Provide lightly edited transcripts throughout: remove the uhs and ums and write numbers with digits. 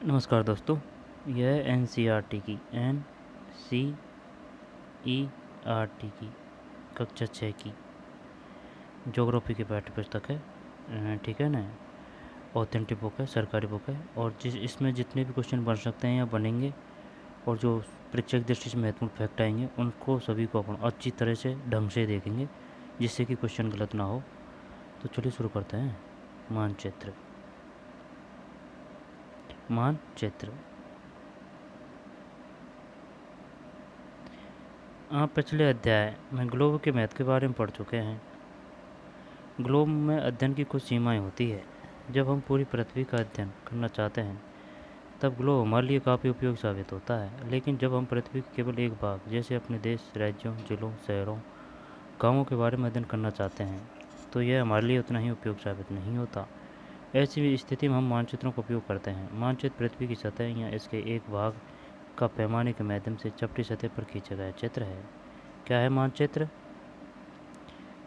नमस्कार दोस्तों। यह एनसीईआरटी की की कक्षा 6 की ज्योग्राफी की पाठ्य पुस्तक है। ठीक है ना। ऑथेंटिक बुक है, सरकारी बुक है, और इसमें जितने भी क्वेश्चन बन सकते हैं या बनेंगे, और जो परीक्षा की दृष्टि से महत्वपूर्ण फैक्ट आएंगे उनको सभी को अपन अच्छी तरह से ढंग से देखेंगे, जिससे कि क्वेश्चन गलत ना हो। तो चलिए शुरू करते हैं। मानचित्र। मानचित्र। आप पिछले अध्याय में ग्लोब के महत्व के बारे में पढ़ चुके हैं। ग्लोब में अध्ययन की कुछ सीमाएं होती है। जब हम पूरी पृथ्वी का अध्ययन करना चाहते हैं तब ग्लोब हमारे लिए काफ़ी उपयोगी साबित होता है, लेकिन जब हम पृथ्वी के केवल एक भाग जैसे अपने देश, राज्यों, जिलों, शहरों, गांवों के बारे में अध्ययन करना चाहते हैं तो यह हमारे लिए उतना ही उपयोगी साबित नहीं होता। ऐसी स्थिति में हम मानचित्रों का उपयोग करते हैं। मानचित्र पृथ्वी की सतह या इसके एक भाग का पैमाने के माध्यम से चपटी सतह पर खींचा गया चित्र है। क्या है मानचित्र?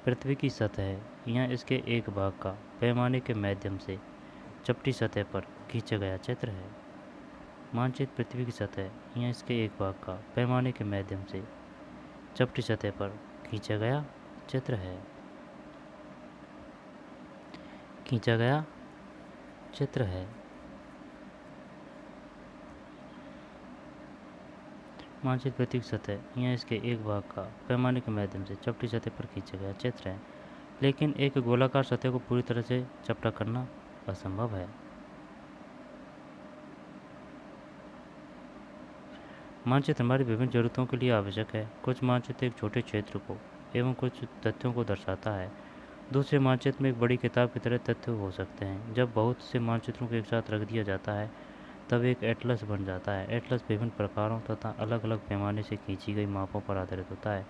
पृथ्वी की सतह या इसके एक भाग का पैमाने के माध्यम से चपटी सतह पर खींचा गया चित्र है। मानचित्र पृथ्वी की सतह या इसके एक भाग का पैमाने के माध्यम से चपटी सतह पर खींचा गया चित्र है। खींचा गया चित्र है। मानचित्र पृथ्वी की सतह या इसके एक भाग का पैमाने के माध्यम से चपटी सतह पर खींचा गया चित्र है, लेकिन एक गोलाकार सतह को पूरी तरह से चपटा करना असंभव है। मानचित्र हमारी विभिन्न जरूरतों के लिए आवश्यक है। कुछ मानचित्र एक छोटे क्षेत्र को एवं कुछ तथ्यों को दर्शाता है। दूसरे मानचित्र में एक बड़ी किताब की तरह तथ्य हो सकते हैं। जब बहुत से मानचित्रों को एक साथ रख दिया जाता है तब एक एटलस बन जाता है। एटलस विभिन्न प्रकारों तथा अलग अलग पैमाने से खींची गई मापों पर आधारित होता है।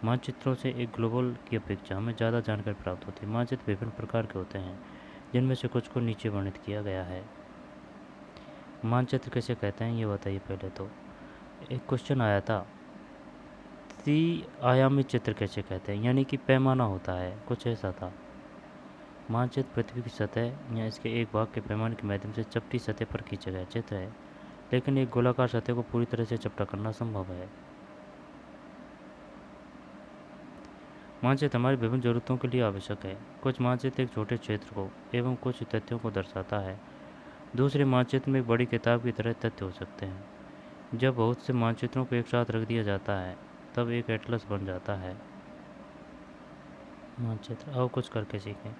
मानचित्रों से एक ग्लोबल की अपेक्षा हमें ज़्यादा जानकारी प्राप्त होती है। मानचित्र विभिन्न प्रकार के होते हैं, जिनमें से कुछ को नीचे वर्णित किया गया है। मानचित्र कैसे कहते हैं ये बताइए। पहले तो एक क्वेश्चन आया था, आयामी चित्र कैसे कहते हैं, यानी कि पैमाना होता है, कुछ ऐसा था। मानचित्र पृथ्वी की सतह या इसके एक भाग के पैमाने के माध्यम से चपटी सतह पर खींचा गया चित्र है, लेकिन एक गोलाकार सतह को पूरी तरह से चपटा करना संभव है। मानचित्र हमारी विभिन्न जरूरतों के लिए आवश्यक है। कुछ मानचित्र एक छोटे क्षेत्र को एवं कुछ तथ्यों को दर्शाता है। दूसरे मानचित्र में एक बड़ी किताब की तरह तथ्य हो सकते हैं। जब बहुत से मानचित्रों को एक साथ रख दिया जाता है तब एक एटलस बन जाता है। मानचित्र और कुछ करके सीखें।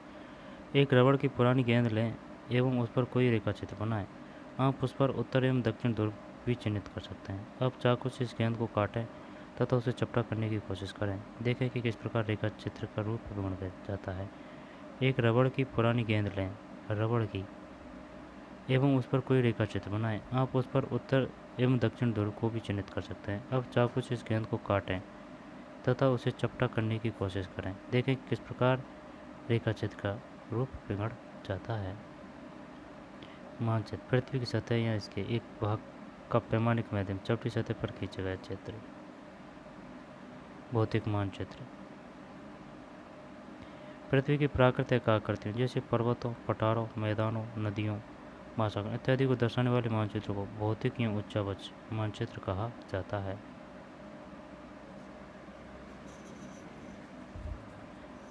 एक रबड़ की पुरानी गेंद लें एवं उस पर कोई रेखा चित्र बनाएं। आप उस पर उत्तर एवं दक्षिण ध्रुव भी चिन्हित कर सकते हैं। अब चाकू से इस गेंद को काटें तथा उसे चपटा करने की कोशिश करें। देखें कि किस प्रकार रेखा चित्र का रूप बन जाता है। एक रबड़ की पुरानी गेंद लें, रबड़ की, एवं उस पर कोई रेखा चित्र बनाएं। आप उस पर उत्तर एवं दक्षिण ध्रुव को भी चिन्हित कर सकते हैं। अब चाकू से इस गेंद को काटें तथा उसे चपटा करने की कोशिश करें। देखें कि किस प्रकार रेखा चित्र का रूप बिगड़ जाता है। मानचित्र पृथ्वी की सतह या इसके एक भाग का पैमाने के माध्यम चपटी सतह पर खींचा गया चित्र। भौतिक मानचित्र पृथ्वी की प्राकृतिक आकृतियों जैसे पर्वतों, पठारों, मैदानों, नदियों, महासागर इत्यादि को दर्शाने वाले मानचित्र को भौतिक या उच्चावच मानचित्र कहा जाता है।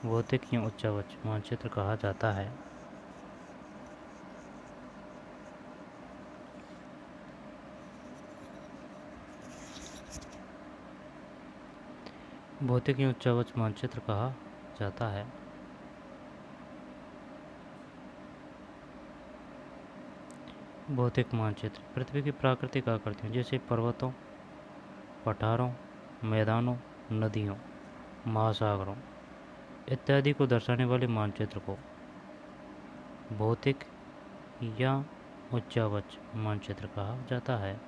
भौतिक या उच्चावच मानचित्र कहा जाता है। भौतिक या उच्चावच मानचित्र कहा जाता है। भौतिक मानचित्र पृथ्वी की प्राकृतिक आकृतियों जैसे पर्वतों, पठारों, मैदानों, नदियों, महासागरों इत्यादि को दर्शाने वाले मानचित्र को भौतिक या उच्चावच मानचित्र कहा जाता है।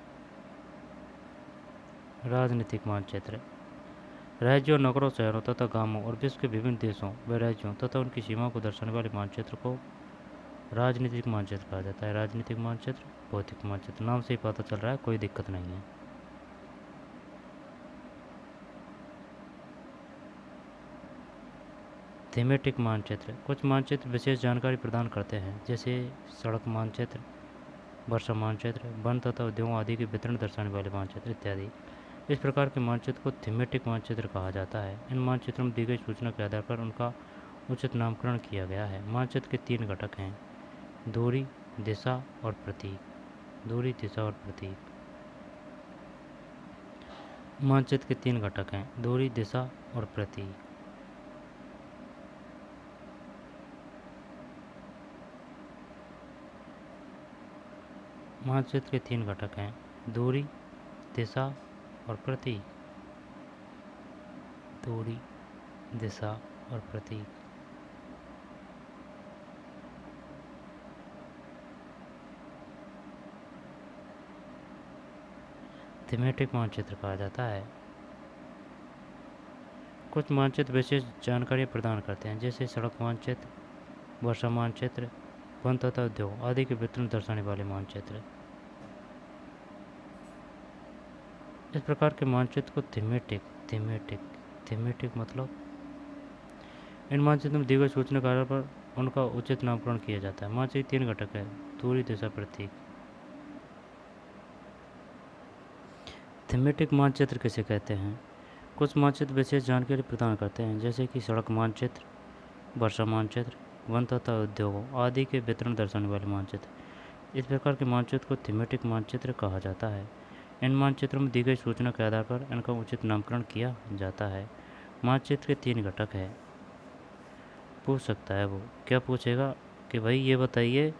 राजनीतिक मानचित्र राज्यों, नगरों, शहरों तथा गांवों और विश्व के विभिन्न देशों व राज्यों तथा उनकी सीमाओं को दर्शाने वाले मानचित्र को राजनीतिक मानचित्र कहा जाता है। राजनीतिक मानचित्र, भौतिक मानचित्र, नाम से ही पता चल रहा है, कोई दिक्कत नहीं है। थीमेटिक मानचित्र कुछ मानचित्र विशेष जानकारी प्रदान करते हैं, जैसे सड़क मानचित्र, वर्षा मानचित्र, वन तथा उद्योगों आदि के वितरण दर्शाने वाले मानचित्र इत्यादि। इस प्रकार के मानचित्र को थीमेटिक मानचित्र कहा जाता है। इन मानचित्रों में दी गई सूचना के आधार पर उनका उचित नामकरण किया गया है। मानचित्र के 3 घटक हैं: दूरी, दिशा और प्रतीक। दूरी, दिशा और प्रतीक। मानचित्र के 3 घटक हैं: दूरी, दिशा और प्रतीक। मानचित्र के 3 घटक हैं: दूरी, दिशा और प्रतीक। दूरी, दिशा और प्रतीक। थीमेटिक मानचित्र कहा जाता है। कुछ मानचित्र विशेष जानकारी प्रदान करते हैं, जैसे सड़क मानचित्र, वर्षा मानचित्र, वन तथा उद्योग आदि के वितरण दर्शाने वाले मानचित्र। इस प्रकार के मानचित्र को थीमेटिक मतलब इन मानचित्रों में दी गई सूचना के आधार पर उनका उचित नामकरण किया जाता है। मानचित्र 3 घटक है: दूरी, दिशा, प्रतीक। थीमेटिक मानचित्र किसे कहते हैं? कुछ मानचित्र विशेष जानकारी प्रदान करते हैं, जैसे कि सड़क मानचित्र, वर्षा मानचित्र, वन तथा उद्योगों आदि के वितरण दर्शाने वाले मानचित्र। इस प्रकार के मानचित्र को थीमेटिक मानचित्र कहा जाता है। इन मानचित्रों में दी गई सूचना के आधार पर इनका उचित नामकरण किया जाता है। मानचित्र के 3 घटक हैं। पूछ सकता है वो, क्या पूछेगा कि भाई ये बताइए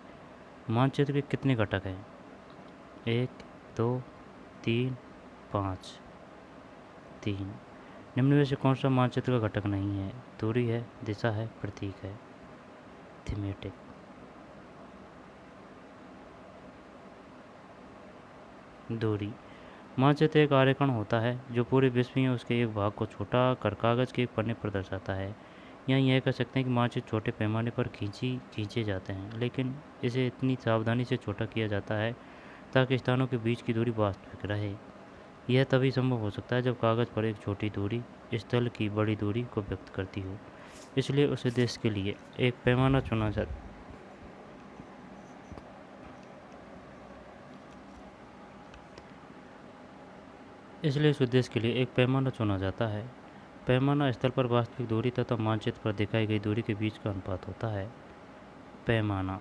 मानचित्र के कितने घटक हैं? 1, 2, 3, 5। 3। निम्न में से कौन सा मानचित्र का घटक नहीं है? दूरी है, दिशा है, प्रतीक है। थीमेटिक। दूरी। मानचित्र एक आरेखन होता है जो पूरे विश्व में उसके एक भाग को छोटा कर कागज़ के एक पन्ने पर दर्शाता है। यहाँ यह कह सकते हैं कि मानचित्र छोटे पैमाने पर खींचे जाते हैं, लेकिन इसे इतनी सावधानी से छोटा किया जाता है ताकि स्थानों के बीच की दूरी वास्तविक रहे। यह तभी संभव हो सकता है जब कागज़ पर एक छोटी दूरी स्थल की बड़ी दूरी को व्यक्त करती हो। इसलिए उस उद्देश्य के लिए एक पैमाना चुना जाता है। इसलिए इस उद्देश्य के लिए एक पैमाना चुना जाता है। पैमाना स्थल पर वास्तविक दूरी तथा मानचित्र पर दिखाई गई दूरी के बीच का अनुपात होता है। पैमाना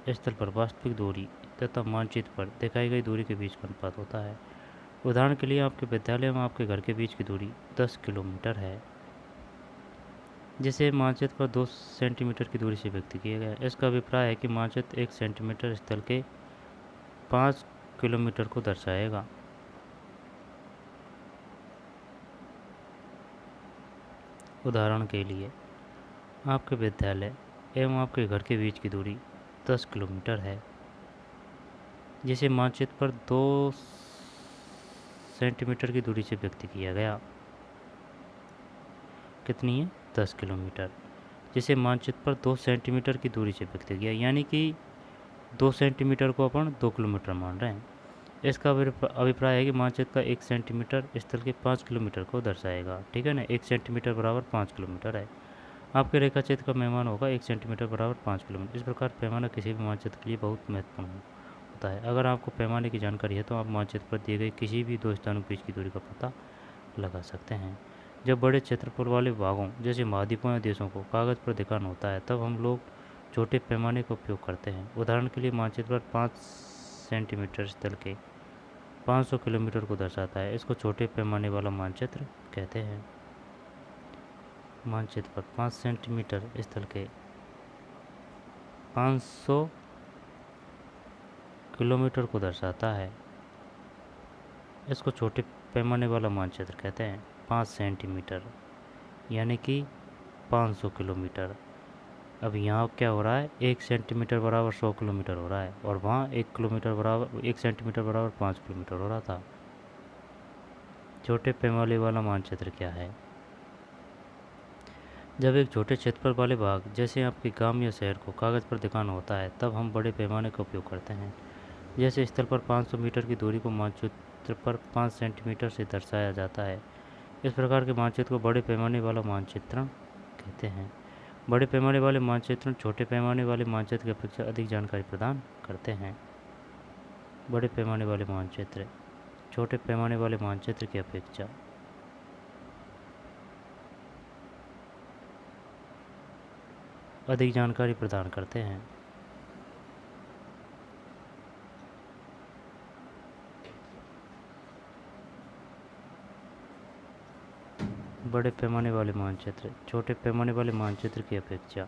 स्थल पर वास्तविक दूरी तथा मानचित्र पर दिखाई गई दूरी के बीच का अनुपात होता है। उदाहरण के लिए आपके विद्यालय में आपके घर के बीच की दूरी 10 किलोमीटर है, जिसे मानचित्र पर 2 सेंटीमीटर की दूरी से व्यक्त किया गया है। इसका अभिप्राय है कि मानचित्र 1 सेंटीमीटर स्थल के 5 किलोमीटर को दर्शाएगा। उदाहरण के लिए आपके विद्यालय एवं आपके घर के बीच की दूरी 10 किलोमीटर है, जिसे मानचित्र पर 2 सेंटीमीटर की दूरी से व्यक्त किया गया। कितनी है? 10 किलोमीटर, जिसे मानचित्र पर 2 सेंटीमीटर की दूरी से व्यक्त किया, यानी कि 2 सेंटीमीटर को अपन 2 किलोमीटर मान रहे हैं। इसका अभिप्राय है कि मानचित्र का 1 सेंटीमीटर स्थल के 5 किलोमीटर को दर्शाएगा। ठीक है ना, 1 सेंटीमीटर बराबर 5 किलोमीटर है। आपके रेखा चित्र का पैमाना होगा 1 सेंटीमीटर बराबर 5 किलोमीटर। इस प्रकार पैमाना किसी भी मानचित्र के लिए बहुत महत्वपूर्ण होता है। अगर आपको पैमाने की जानकारी है तो आप मानचित्र पर दिए गए किसी भी 2 स्थानों के बीच की दूरी का पता लगा सकते हैं। जब बड़े क्षेत्रफल वाले भागों जैसे महाद्वीपों या देशों को कागज़ पर दिखाना होता है, तब हम लोग छोटे पैमाने का उपयोग करते हैं। उदाहरण के लिए मानचित्र पर 5 सेंटीमीटर स्थल के 500 किलोमीटर को दर्शाता है। इसको छोटे पैमाने वाला मानचित्र कहते हैं। मानचित्र पर 5 सेंटीमीटर स्थल के 500 किलोमीटर को दर्शाता है। इसको छोटे पैमाने वाला मानचित्र कहते हैं। 5 सेंटीमीटर यानी कि 500 किलोमीटर। अब यहाँ क्या हो रहा है? 1 सेंटीमीटर बराबर 100 किलोमीटर हो रहा है, और वहाँ 1 सेंटीमीटर बराबर 5 किलोमीटर हो रहा था। छोटे पैमाने वाला मानचित्र क्या है? जब एक छोटे क्षेत्रफल वाले भाग जैसे आपके गांव या शहर को कागज़ पर दिखाना होता है, तब हम बड़े पैमाने का उपयोग करते हैं। जैसे स्थल पर 500 मीटर की दूरी को मानचित्र पर 5 सेंटीमीटर से दर्शाया जाता है। इस प्रकार के मानचित्र को बड़े पैमाने वाला मानचित्रण कहते हैं। बड़े पैमाने वाले मानचित्रण छोटे पैमाने वाले मानचित्र की अपेक्षा अधिक जानकारी प्रदान करते हैं। बड़े पैमाने वाले मानचित्र छोटे पैमाने वाले मानचित्र की अपेक्षा अधिक जानकारी प्रदान करते हैं। बड़े पैमाने वाले मानचित्र छोटे पैमाने वाले मानचित्र की अपेक्षा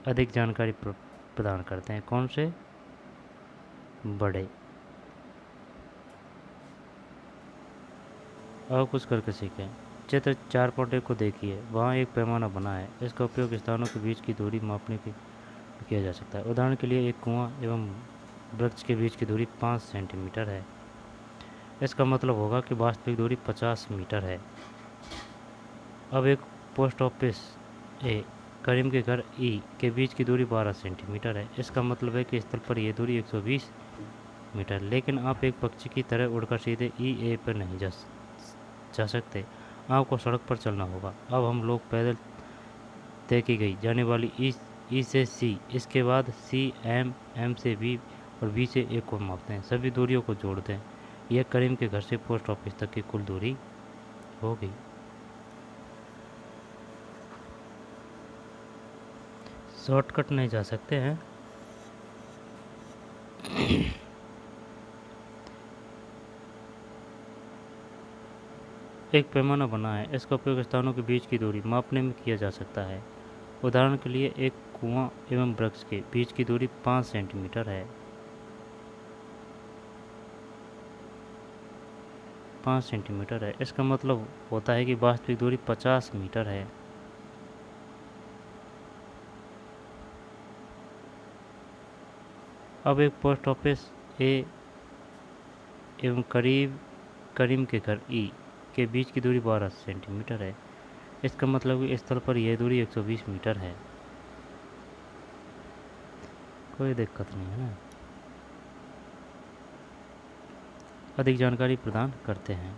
अधिक जानकारी प्रदान करते हैं। कौन से? बड़े। और कुछ करके सीखें। चित्र 4.1 को देखिए, वहाँ एक पैमाना बना है। इसका उपयोग स्थानों के बीच की दूरी मापने के किया जा सकता है। उदाहरण के लिए एक कुआं एवं वृक्ष के बीच की दूरी 5 सेंटीमीटर है। इसका मतलब होगा कि वास्तविक दूरी 50 मीटर है। अब एक पोस्ट ऑफिस ए करीम के घर ई के बीच की दूरी 12 सेंटीमीटर है। इसका मतलब है कि स्थल पर यह दूरी 120 मीटर। लेकिन आप एक पक्षी की तरह उड़कर सीधे ई ए पर नहीं जा सकते। आपको सड़क पर चलना होगा। अब हम लोग पैदल तय की गई जाने वाली ई से सी, इसके बाद सी एम से बी और बी से ए को मापते हैं। सभी दूरियों को जोड़ दें। यह करीम के घर से पोस्ट ऑफिस तक की कुल दूरी हो गई। शॉर्टकट नहीं जा सकते हैं। एक पैमाना बना है। इसका उपयोग स्थानों के बीच की दूरी मापने में किया जा सकता है। उदाहरण के लिए एक कुआं एवं वृक्ष के बीच की दूरी 5 सेंटीमीटर है। 5 सेंटीमीटर है। इसका मतलब होता है कि वास्तविक दूरी 50 मीटर है। अब एक पोस्ट ऑफिस ए एवं करीम के घर ई के बीच की दूरी 12 सेंटीमीटर है। इसका मतलब कि स्थल पर यह दूरी 120 मीटर है। कोई दिक्कत नहीं है ना। अधिक जानकारी प्रदान करते हैं।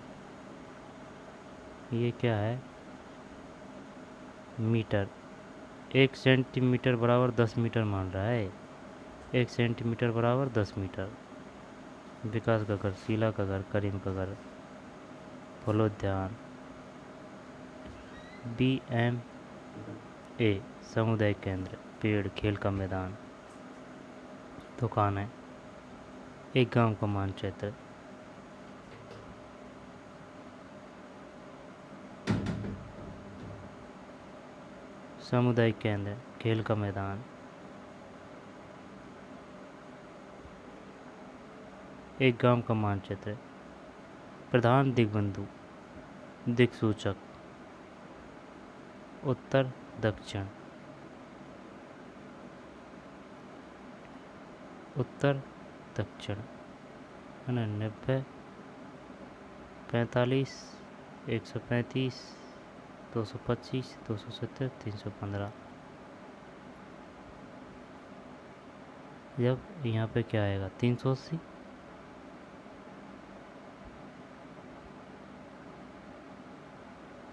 ये क्या है? मीटर। 1 सेंटीमीटर बराबर 10 मीटर मान रहा है। 1 सेंटीमीटर बराबर 10 मीटर। विकास का घर, शीला का घर, करीम का घर, फलोद्यान, BMA सामुदायिक केंद्र, पेड़, खेल का मैदान, दुकान है। एक गांव का मानचित्र, सामुदायिक केंद्र, खेल का मैदान, एक गांव का मानचित्र, प्रधान दिग्बंधु, दिक्सूचक, उत्तर दक्षिण, उत्तर दक्षिण 90, 45, 135, 225, 270, 315। जब यहाँ पे क्या आएगा? 380।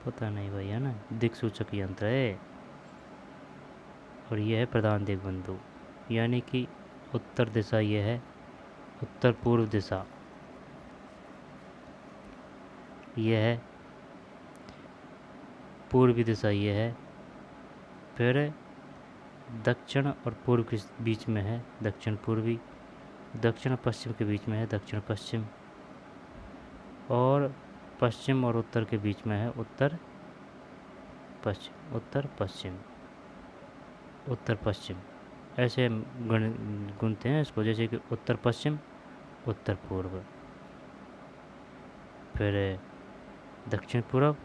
पता नहीं भाई, है ना। दिक्सूचक यंत्र है। और यह है प्रधान दिग्बंधु, यानी कि उत्तर दिशा ये है, उत्तर पूर्व दिशा ये है, पूर्वी दिशा ये है, फिर दक्षिण और पूर्व के बीच में है दक्षिण पूर्वी, दक्षिण पश्चिम के बीच में है दक्षिण पश्चिम, और पश्चिम और उत्तर के बीच में है उत्तर पश्चिम, उत्तर पश्चिम, उत्तर पश्चिम। ऐसे गुनते हैं इसको, जैसे कि उत्तर पश्चिम, उत्तर पूर्व, फिर दक्षिण पूर्व,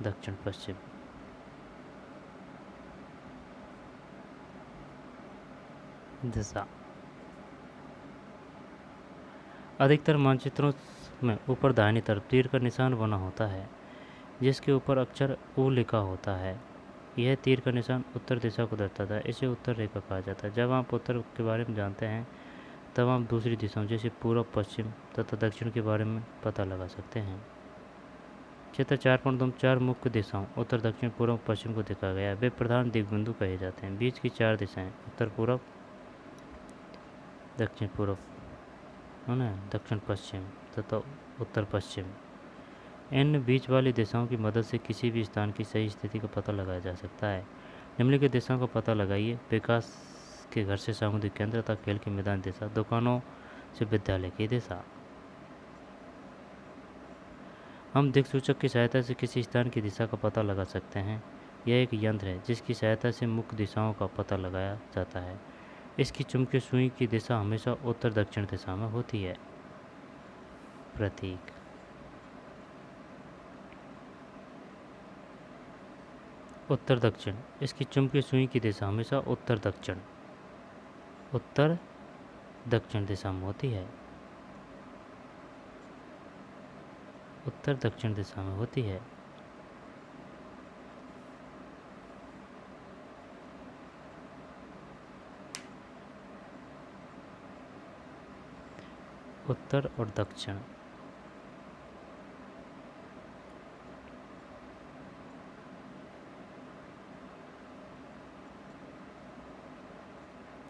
दक्षिण पश्चिम। दिशा। अधिकतर मानचित्रों में ऊपर दाहिनी तरफ तीर का निशान बना होता है, जिसके ऊपर अक्षर U लिखा होता है। यह तीर का निशान उत्तर दिशा को दर्शाता है। इसे उत्तर रेखा कहा जाता है। जब आप उत्तर के बारे में जानते हैं, तब आप दूसरी दिशाओं जैसे पूर्व, पश्चिम तथा दक्षिण के बारे में पता लगा सकते हैं। चित्र 4.2 4 मुख्य दिशाओं उत्तर, दक्षिण, पूर्व, पश्चिम को दिखाया गया है। वे प्रधान दिग्बंधु कहे जाते हैं। बीच की 4 दिशाएं उत्तर, पूर्व, दक्षिण पूर्व, है ना, दक्षिण पश्चिम तथा उत्तर पश्चिम। इन बीच वाली दिशाओं की मदद से किसी भी स्थान की सही स्थिति का पता लगाया जा सकता है। निम्नलिखित दिशाओं का पता लगाइए। विकास के घर से सामुदायिक केंद्र तक, खेल के मैदान दिशा, दुकानों से विद्यालय की दिशा। हम दिक्सूचक की सहायता से किसी स्थान की दिशा का पता लगा सकते हैं। यह एक यंत्र है जिसकी सहायता से मुख्य दिशाओं का पता लगाया जाता है। इसकी चुंबकीय सुई की दिशा हमेशा उत्तर दक्षिण दिशा में होती है। प्रतीक। उत्तर दक्षिण, इसकी चुंबकीय सुई की दिशा हमेशा उत्तर दक्षिण दिशा में होती है। उत्तर दक्षिण दिशा में होती है। उत्तर और दक्षिण।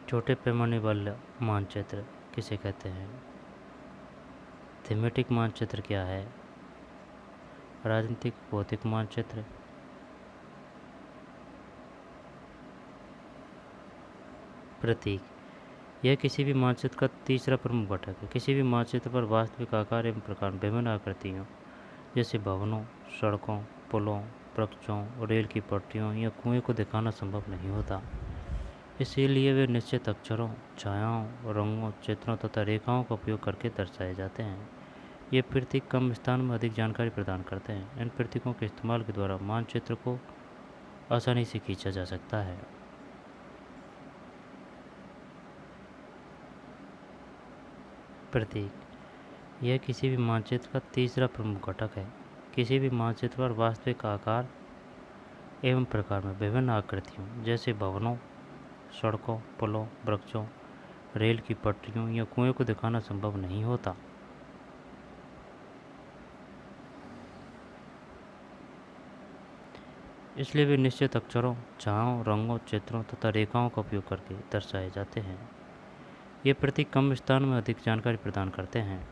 छोटे पैमाने वाला मानचित्र किसे कहते हैं? थीमेटिक मानचित्र क्या है? राजनीतिक भौतिक मानचित्र। प्रतीक। यह किसी भी मानचित्र का तीसरा प्रमुख घटक है। किसी भी मानचित्र पर वास्तविक आकार एवं प्रकार, विभिन्न आकृतियों जैसे भवनों, सड़कों, पुलों, वृक्षों, रेल की पटरियों या कुएं को दिखाना संभव नहीं होता। इसीलिए वे निश्चित अक्षरों, छायाओं, रंगों, चित्रों तथा रेखाओं का उपयोग करके दर्शाए जाते हैं। ये प्रतीक कम स्थान में अधिक जानकारी प्रदान करते हैं। इन प्रतीकों के इस्तेमाल के द्वारा मानचित्र को आसानी से खींचा जा सकता है। प्रतीक। यह किसी भी मानचित्र का तीसरा प्रमुख घटक है। किसी भी मानचित्र पर वास्तविक आकार एवं प्रकार में विभिन्न आकृतियों जैसे भवनों, सड़कों, पुलों, वृक्षों, रेल की पटरियों या कुएं को दिखाना संभव नहीं होता। इसलिए वे निश्चित अक्षरों, छायाओं, रंगों, चित्रों तथा रेखाओं का उपयोग करके दर्शाए जाते हैं। ये प्रतीक कम स्थान में अधिक जानकारी प्रदान करते हैं।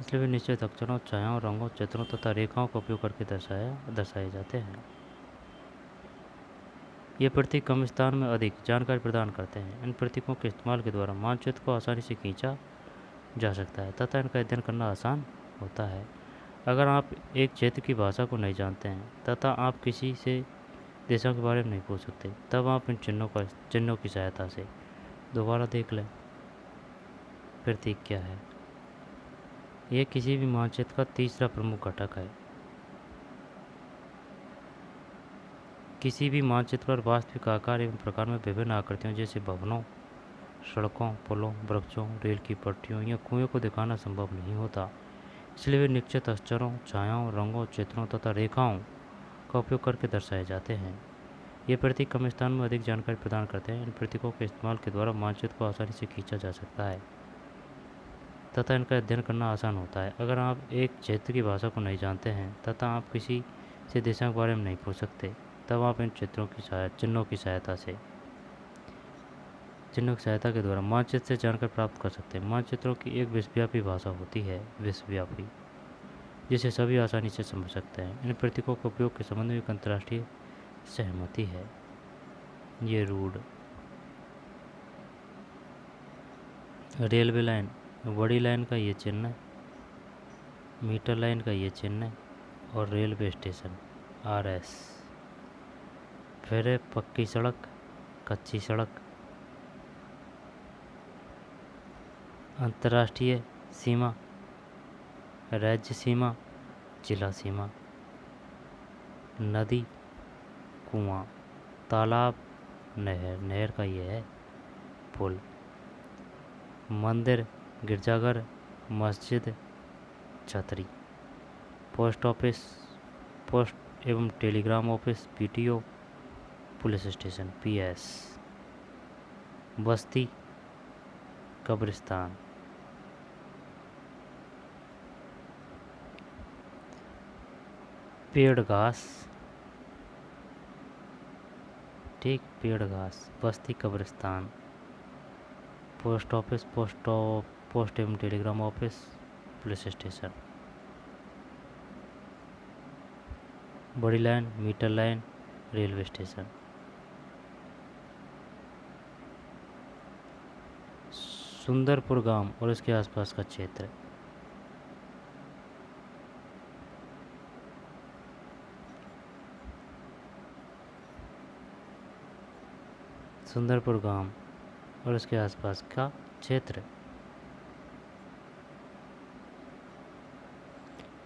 इसलिए वे निश्चित अक्षरों, छायाओं, रंगों, चित्रों तथा रेखाओं का उपयोग करके दर्शाए जाते हैं। ये प्रतीक कम स्थान में अधिक जानकारी प्रदान करते हैं। इन प्रतीकों के इस्तेमाल के द्वारा मानचित्र को आसानी से खींचा जा सकता है तथा इनका अध्ययन करना आसान होता है। अगर आप एक क्षेत्र की भाषा को नहीं जानते हैं तथा आप किसी से देशों के बारे में नहीं पूछ सकते, तब आप इन चिन्हों की सहायता से दोबारा देख लें। प्रतीक क्या है? यह किसी भी मानचित्र का तीसरा प्रमुख घटक है। किसी भी मानचित्र पर वास्तविक आकार एवं प्रकार में विभिन्न आकृतियों जैसे भवनों, सड़कों, पुलों, वृक्षों, रेल की पटरियों या कुएं को दिखाना संभव नहीं होता। इसलिए वे निश्चित अक्षरों, छायाओं, रंगों, चित्रों तथा रेखाओं का उपयोग करके दर्शाए जाते हैं। ये प्रतीक कम स्थान में अधिक जानकारी प्रदान करते हैं। इन प्रतीकों के इस्तेमाल के द्वारा मानचित्र को आसानी से खींचा जा सकता है तथा इनका अध्ययन करना आसान होता है। अगर आप एक क्षेत्र की भाषा को नहीं जानते हैं तथा आप किसी से देशों के बारे में नहीं पूछ सकते, तब आप इन चिन्हों की सहायता के द्वारा मानचित्र से जानकारी प्राप्त कर सकते हैं। मानचित्रों की एक विश्वव्यापी भाषा होती है, विश्वव्यापी, जिसे सभी आसानी से समझ सकते हैं। इन प्रतीकों के उपयोग के संबंध में एक अंतर्राष्ट्रीय सहमति है। ये रूट, रेलवे लाइन, बड़ी लाइन का ये चिन्ह है, मीटर लाइन का ये चिन्ह है और रेलवे स्टेशन RS। फिर है पक्की सड़क, कच्ची सड़क, अंतर्राष्ट्रीय सीमा, राज्य सीमा, जिला सीमा, नदी, कुआं, तालाब, नहर, नहर का ये है पुल, मंदिर, गिरजाघर, मस्जिद, छतरी, पोस्ट ऑफिस, पोस्ट एवं telegram office PTO, police station PS, बस्ती, कब्रिस्तान। पेड़ घास, ठीक, पेड़ घास। बस्ती कब्रिस्तान। पोस्ट ऑफिस, पोस्ट एवं टेलीग्राम ऑफिस, पुलिस स्टेशन। बड़ी line, metre line, railway station. Sundarpur गांव और इसके आसपास का क्षेत्र। सुंदरपुर गांव और इसके आसपास का क्षेत्र।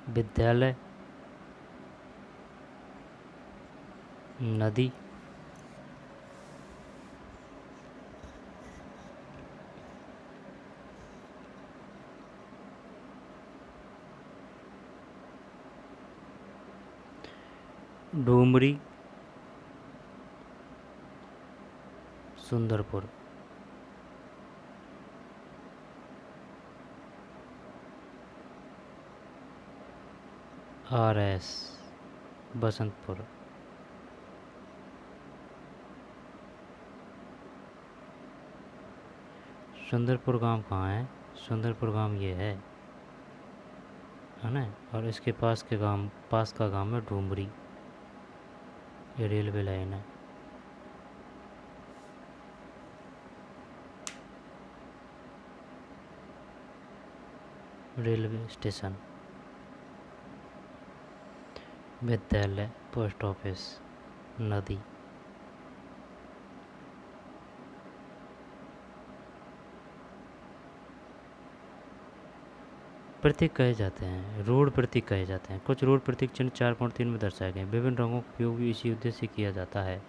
विद्यालय, नदी, डूमरी, सुंदरपुर। RS, बसंतपुर। सुंदरपुर गांव कहाँ है? सुंदरपुर गांव ये है ना। और इसके पास का गांव है डूमरी। ये रेलवे लाइन है। Railway station. विद्यालय, पोस्ट ऑफिस, नदी। प्रतीक कहे जाते हैं, रोड प्रतीक कहे जाते हैं। कुछ रोड प्रतीक चिन्ह 4.3 में दर्शाए गए। विभिन्न रंगों का उपयोग भी इसी उद्देश्य से किया जाता है।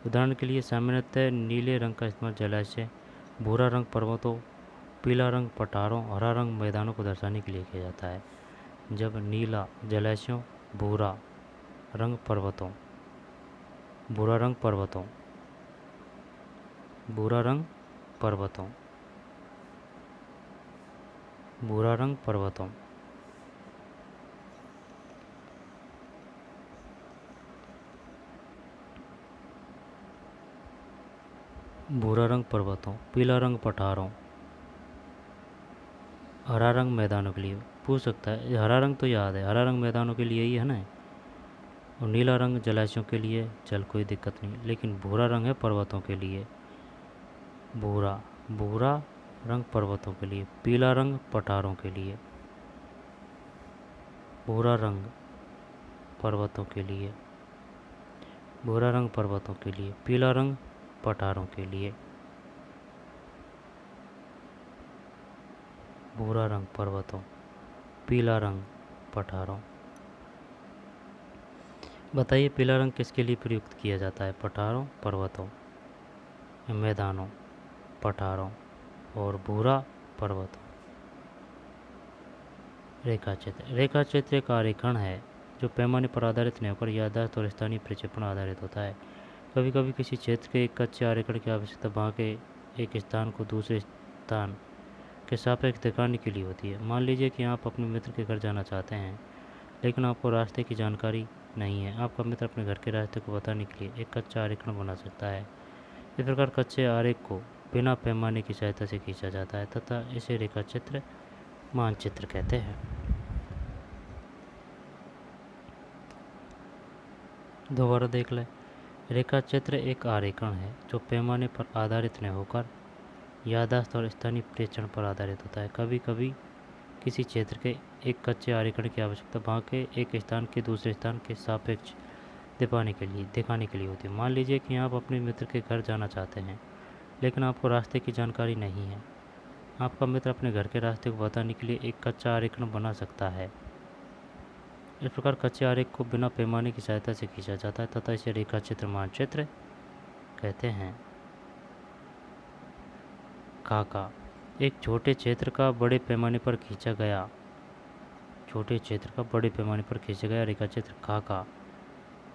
उदाहरण के लिए सामान्यतः नीले रंग का इस्तेमाल जलाशय, भूरा रंग पर्वतों, पीला रंग पठारों, हरा रंग मैदानों को दर्शाने के लिए किया जाता है। जब नीला जलाशयों, भूरा रंग पर्वतों, भूरा रंग पर्वतों, भूरा रंग पर्वतों, भूरा रंग पर्वतों, भूरा रंग पर्वतों, पीला रंग पठारों, हरा रंग मैदानों के लिए। पूछ सकता है, हरा रंग तो याद है, हरा रंग मैदानों के लिए ही है ना। और नीला रंग जलाशयों के लिए, चल कोई दिक्कत नहीं। लेकिन भूरा रंग है पर्वतों के लिए। भूरा, भूरा रंग पर्वतों के लिए, पीला रंग पठारों के लिए, भूरा रंग पर्वतों के लिए, भूरा रंग पर्वतों के लिए, पीला रंग पठारों के लिए, भूरा रंग पर्वतों, पीला रंग पठारों। बताइए पीला रंग किसके लिए प्रयुक्त किया जाता है? पठारों, पर्वतों, मैदानों, पठारों और भूरा पर्वतों। रेखा चित्र। रेखा चित्र एक आरेखण है जो पैमाने पर आधारित नहीं होकर याददाश्त और स्थानीय प्रक्षेपण आधारित होता है। कभी कभी किसी क्षेत्र के एक कच्चे आरेखण की आवश्यकता वहाँ के एक स्थान को दूसरे स्थान के सापेक्ष दिखाने के लिए होती है। मान लीजिए कि आप अपने मित्र के घर जाना चाहते हैं, लेकिन आपको रास्ते की जानकारी नहीं है। आपका मित्र अपने घर के रास्ते को बताने के लिए एक कच्चा आरेखण बना सकता है। इस प्रकार कच्चे आरेख को बिना पैमाने की सहायता से खींचा जाता है तथा इसे रेखा चित्र, मानचित्र कहते हैं। दोबारा देख लें। रेखा चित्र एक आरेखण है जो पैमाने पर आधारित न होकर याददाश्त और स्थानीय प्रेक्षण पर आधारित होता है। कभी कभी किसी क्षेत्र के एक कच्चे आरेखण की आवश्यकता वहाँ के एक स्थान के दूसरे स्थान के सापेक्ष दिखाने के लिए होती है। मान लीजिए कि आप अपने मित्र के घर जाना चाहते हैं, लेकिन आपको रास्ते की जानकारी नहीं है। आपका मित्र अपने घर के रास्ते को बताने के लिए एक कच्चा आरेखण बना सकता है। इस प्रकार कच्चे आरेख को बिना पैमाने की सहायता से खींचा जाता है तथा इसे रेखा चित्र, मानचित्र कहते हैं। खाका। एक छोटे क्षेत्र का बड़े पैमाने पर खींचा गया रेखा चित्र खाका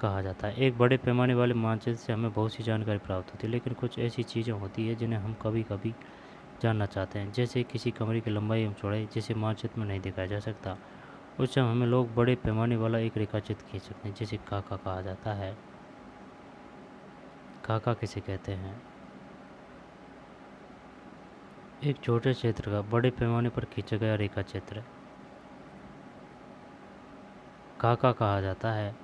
कहा जाता है। एक बड़े पैमाने वाले मानचित्र से हमें बहुत सी जानकारी प्राप्त होती है, लेकिन कुछ ऐसी चीज़ें होती है जिन्हें हम कभी कभी जानना चाहते हैं, जैसे किसी कमरे की लंबाई एवं चौड़ाई, जिसे मानचित्र में नहीं दिखाया जा सकता। उस समय हमें लोग बड़े पैमाने वाला एक रेखाचित्र खींच सकते हैं, जिसे काका कहा जाता है। काका किसे कहते हैं? एक छोटे क्षेत्र का बड़े पैमाने पर खींचा गया रेखाचित्र काका कहा जाता है।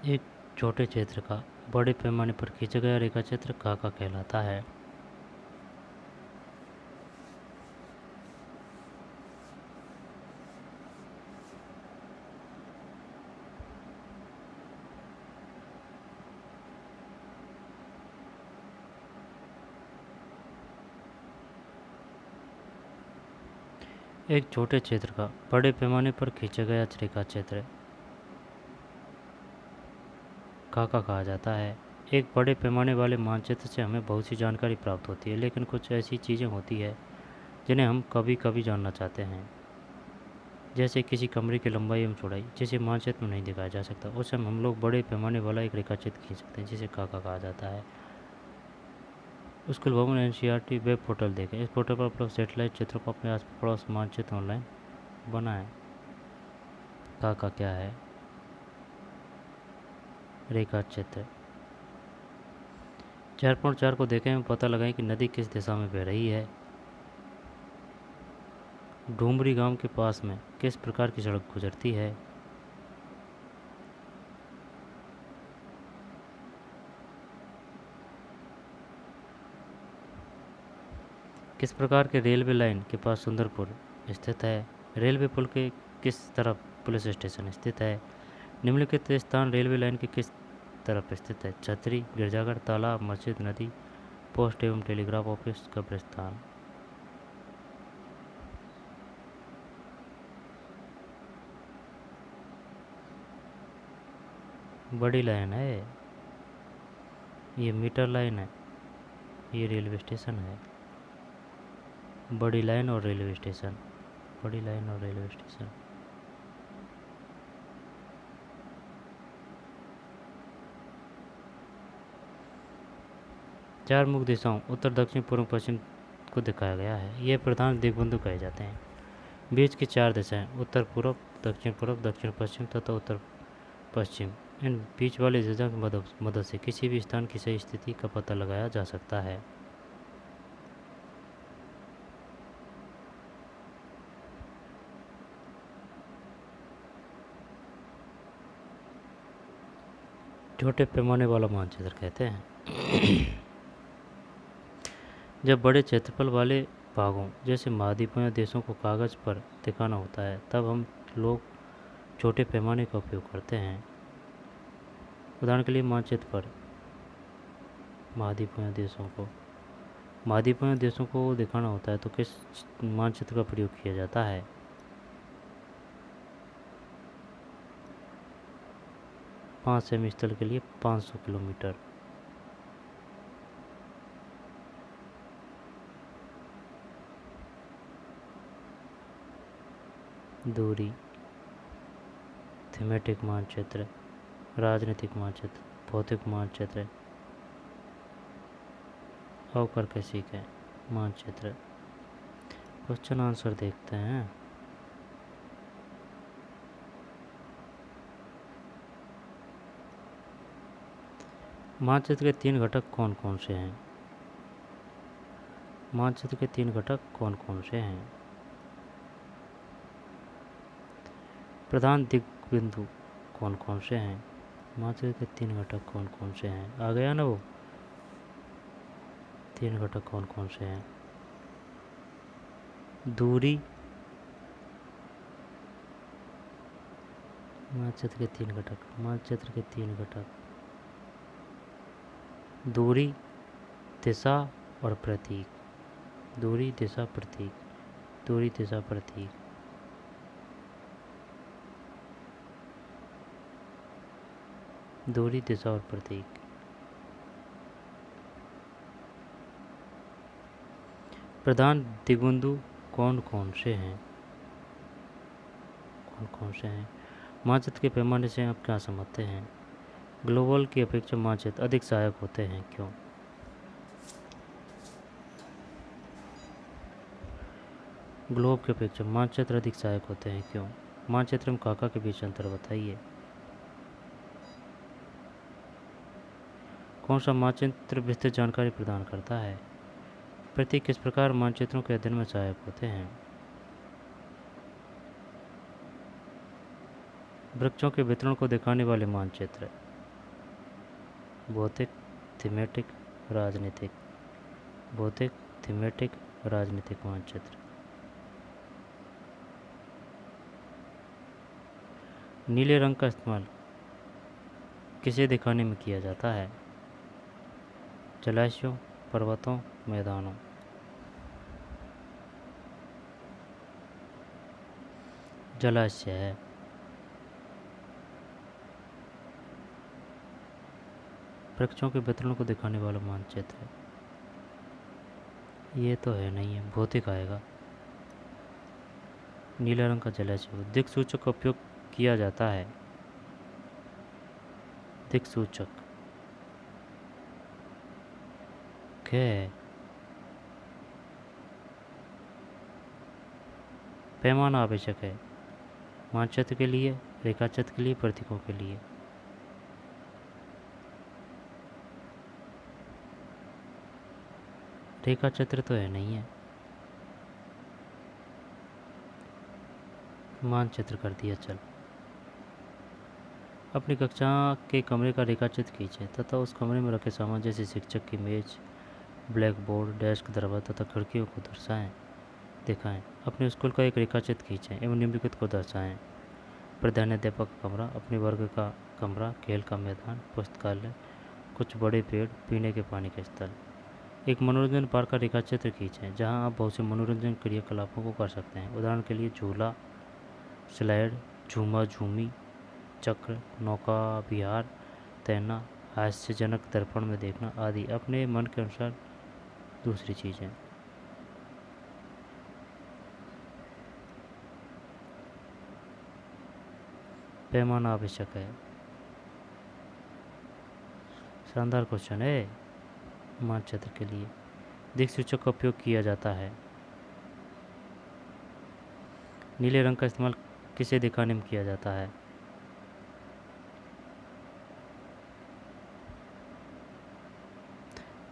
एक छोटे क्षेत्र का बड़े पैमाने पर खींचा गया रेखाचित्र काका कहलाता है। एक छोटे क्षेत्र का बड़े पैमाने पर खींचा गया रेखाचित्र काका कहा जाता है। एक बड़े पैमाने वाले मानचित्र से हमें बहुत सी जानकारी प्राप्त होती है, लेकिन कुछ ऐसी चीज़ें होती है जिन्हें हम कभी कभी जानना चाहते हैं, जैसे किसी कमरे की लंबाई एवं चौड़ाई, जिसे मानचित्र में नहीं दिखाया जा सकता। उस समय हम लोग बड़े पैमाने वाला एक रेखाचित्र खींच सकते हैं, जिसे काका कहा जाता है। स्कूल भवन एनसीईआरटी वेब पोर्टल देखें। इस पोर्टल पर उपलब्ध सेटेलाइट चित्रों को अपने आस पड़ोस मानचित्र ऑनलाइन बनाएं। काका क्या है? रेखाचित्र 4.4 को देखें एवं पता लगाएं कि नदी किस दिशा में बह रही है। डूमरी गांव के पास में किस प्रकार की सड़क गुजरती है। किस प्रकार के रेलवे लाइन के पास सुंदरपुर स्थित है। रेलवे पुल के किस तरफ पुलिस स्टेशन स्थित है। निम्नलिखित स्थान रेलवे लाइन के किस तरफ स्थित है। छतरी, गिरजाघर, तालाब, मस्जिद, नदी, पोस्ट एवं टेलीग्राफ ऑफिस, कब्रिस्तान। बड़ी लाइन है, ये मीटर लाइन है, ये रेलवे स्टेशन है। बड़ी लाइन और रेलवे स्टेशन, बड़ी लाइन और रेलवे स्टेशन। चार मुख्य दिशाओं उत्तर, दक्षिण, पूर्व, पश्चिम को दिखाया गया है। ये प्रधान दिग्बंधु कहे जाते हैं। बीच की चार दिशाएं उत्तर पूर्व, दक्षिण पश्चिम तथा उत्तर पश्चिम। इन बीच वाली दिशा की मदद से किसी भी स्थान की सही स्थिति का पता लगाया जा सकता है। छोटे पैमाने वाला मानचित्र कहते हैं। जब बड़े क्षेत्रफल वाले भागों जैसे महाद्वीपों या देशों को कागज़ पर दिखाना होता है, तब हम लोग छोटे पैमाने का उपयोग करते हैं। उदाहरण के लिए मानचित्र पर महाद्वीपों या देशों को दिखाना होता है तो किस मानचित्र का प्रयोग किया जाता है। पाँच सेमी स्थल के लिए 500 किलोमीटर। दूरी, थीमेटिक मानचित्र, राजनीतिक मानचित्र, भौतिक मानचित्र, अवकर्कशी मानचित्र। क्वेश्चन आंसर देखते हैं। मानचित्र के तीन घटक कौन कौन से हैं। मानचित्र के तीन घटक कौन कौन से हैं। प्रधान दिग्बिंदु कौन कौन से हैं। मानचित्र के तीन घटक कौन कौन से हैं। आ गया ना वो, तीन घटक कौन कौन से हैं। दूरी, मानचित्र के तीन घटक दूरी, दिशा और प्रतीक। दूरी, दिशा, प्रतीक। दूरी, दिशा, प्रतीक। दूरी, दिशा और प्रतीक। प्रधान दिग्बिंदु कौन कौन से हैं। मानचित्र के पैमाने से आप क्या समझते हैं? ग्लोबल की अपेक्षा मानचित्र अधिक सहायक होते हैं, क्यों? ग्लोब की अपेक्षा मानचित्र अधिक सहायक होते हैं, क्यों? मानचित्र में काका के बीच अंतर बताइए। कौन सा मानचित्र विस्तृत जानकारी प्रदान करता है? प्रतीक किस प्रकार मानचित्रों के अध्ययन में सहायक होते हैं? वृक्षों के वितरण को दिखाने वाले मानचित्र। भौतिक, थीमेटिक, राजनीतिक। भौतिक, थीमेटिक, राजनीतिक मानचित्र। नीले रंग का इस्तेमाल किसे दिखाने में किया जाता है? जलाशयों, पर्वतों, मैदानों। जलाशय है। वृक्षों के वितरण को दिखाने वाला मानचित्र। ये तो है नहीं है, भौतिक आएगा। नीला रंग का जलाशय। दिक्सूचक का उपयोग किया जाता है। दिक्सूचक है। पैमाना आवश्यक है मानचित्र के लिए, रेखाचित्र के लिए, प्रतीकों के लिए। रेखाचित्र तो है नहीं है, मानचित्र कर दिया। चल, अपनी कक्षा के कमरे का रेखाचित्र खींचें तथा उस कमरे में रखे सामान जैसे शिक्षक की मेज, ब्लैक बोर्ड, डेस्क, दरवाजा तथा खिड़कियों को दर्शाएं, दिखाएं। अपने स्कूल का एक रेखाचित्र खींचें एवं निम्नलिखित को दर्शाएं। प्रधानाध्यापक का कमरा, अपने वर्ग का कमरा, खेल का मैदान, पुस्तकालय, कुछ बड़े पेड़, पीने के पानी का स्थल। एक मनोरंजन पार्क का रेखाचित्र खींचें जहां आप बहुत से मनोरंजन क्रियाकलापों को कर सकते हैं। उदाहरण के लिए झूला, स्लाइड, झूमा झूमी, चक्र, नौका विहार, तैरना, हास्यजनक दर्पण में देखना आदि। अपने मन के अनुसार दूसरी चीज़ें। पैमाना आवश्यक है। शानदार क्वेश्चन है। मानचित्र के लिए दिक्सूचक का उपयोग किया जाता है। नीले रंग का इस्तेमाल किसे दिखाने में किया जाता है?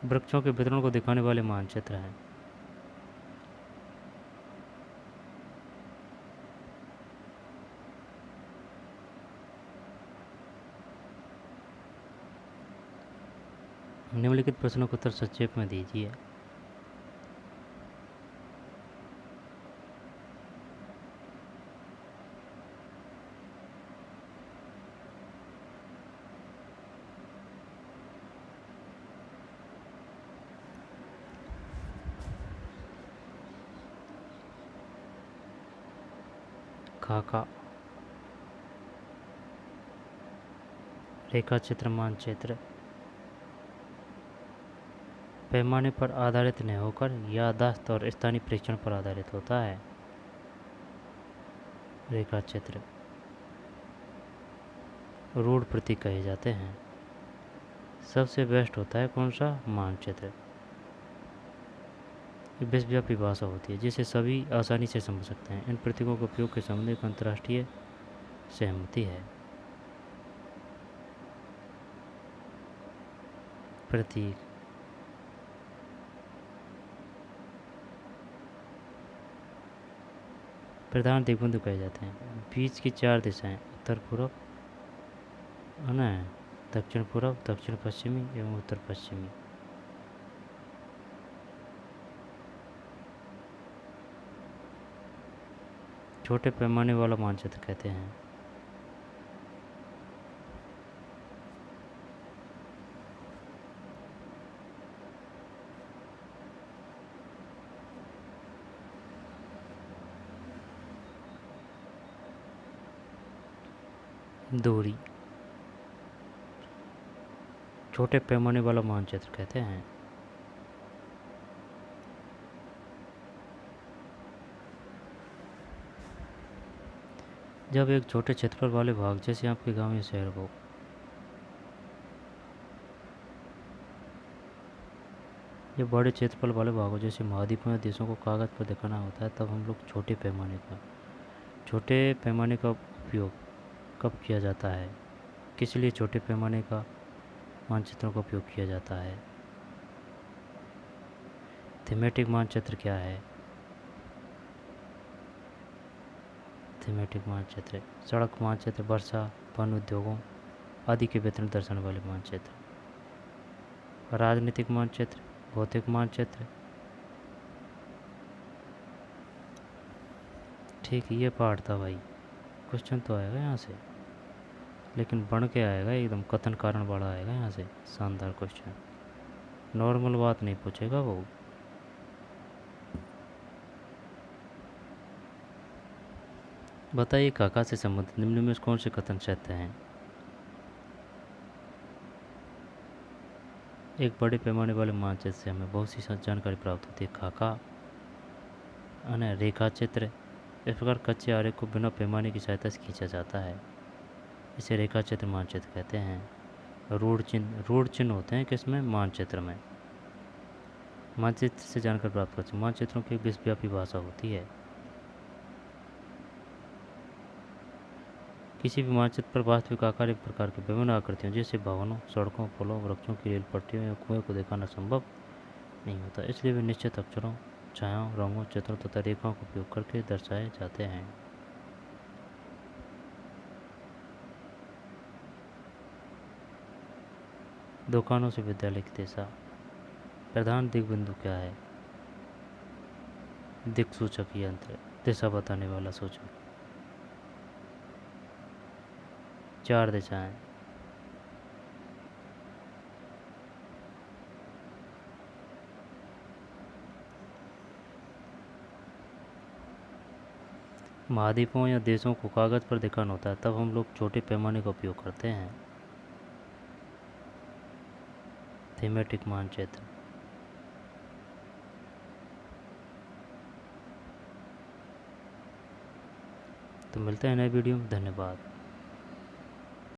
वृक्षों के वितरण को दिखाने वाले मानचित्र हैं। निम्नलिखित प्रश्नों का उत्तर संक्षेप में दीजिए। खाका। रेखाचित्र मानचित्र पैमाने पर आधारित नहीं होकर याददाश्त और स्थानीय परीक्षण पर आधारित होता है। रेखाचित्र रूढ़ प्रतीक कहे जाते हैं। सबसे बेस्ट होता है कौन सा? मानचित्र। विश्वव्यापी भाषा होती है जिसे सभी आसानी से समझ सकते हैं। इन प्रतीकों के उपयोग के संबंध में अंतर्राष्ट्रीय सहमति है। प्रतीक प्रधान दिग्बंधु कहे जाते हैं। बीच की चार दिशाएं उत्तर पूर्व, है ना, दक्षिण पूर्व, दक्षिण पश्चिमी एवं उत्तर पश्चिमी। छोटे पैमाने वाला मानचित्र कहते हैं। दूरी छोटे पैमाने वाला मानचित्र कहते हैं। जब एक छोटे क्षेत्रफल वाले भाग जैसे आपके गांव या शहर को जब बड़े क्षेत्रफल वाले भागों जैसे महाद्वीपों या देशों को कागज़ पर दिखाना होता है, तब हम लोग छोटे पैमाने का उपयोग कब किया जाता है? किस लिए छोटे पैमाने का मानचित्रों का उपयोग किया जाता है? थीमेटिक मानचित्र क्या है? थीमेटिक मानचित्र सड़क मानचित्र, वर्षा, वन उद्योगों आदि के वितरण दर्शाने वाले मानचित्र। राजनीतिक मानचित्र, भौतिक मानचित्र। ठीक है, ये पार्ट था भाई। क्वेश्चन तो आएगा यहाँ से, लेकिन बन के आएगा एकदम, कथन कारण वाला आएगा यहाँ से। शानदार क्वेश्चन, नॉर्मल बात नहीं पूछेगा वो। बताइए काका से संबंधित निम्न में कौन से कथन सत्य हैं? एक बड़े पैमाने वाले मानचित्र से हमें बहुत सी जानकारी प्राप्त होती है। खाका रेखा चित्र, इस प्रकार कच्चे आरेख को बिना पैमाने की सहायता से खींचा जाता है, इसे रेखा चित्र मानचित्र कहते हैं। रूढ़ चिन्ह होते हैं किसमें? मानचित्र में। मानचित्र से जानकारी प्राप्त करते हैं। मानचित्रों की एक विश्वव्यापी भाषा होती है। किसी भी मानचित्र पर वास्तविक आकार एक प्रकार के विभिन्न आकृतियों जैसे भवनों, सड़कों, पुलों, वृक्षों की रेल पट्टियों या कुएं को दिखाना संभव नहीं होता, इसलिए वे निश्चित अक्षरों, छायाओं, रंगों, चित्रों तथा रेखाओं का उपयोग करके दर्शाए जाते हैं। दुकानों से विद्यालय की दिशा। प्रधान दिग्बिंदु क्या है? दिक्सूचक यंत्र, दिशा बताने वाला सूचक। 4 दिशाएं। महाद्वीपों या देशों को कागज़ पर दिखाना होता है, तब हम लोग छोटे पैमाने का उपयोग करते हैं। थीमेटिक मानचित्र। तो मिलते हैं नए वीडियो में। धन्यवाद।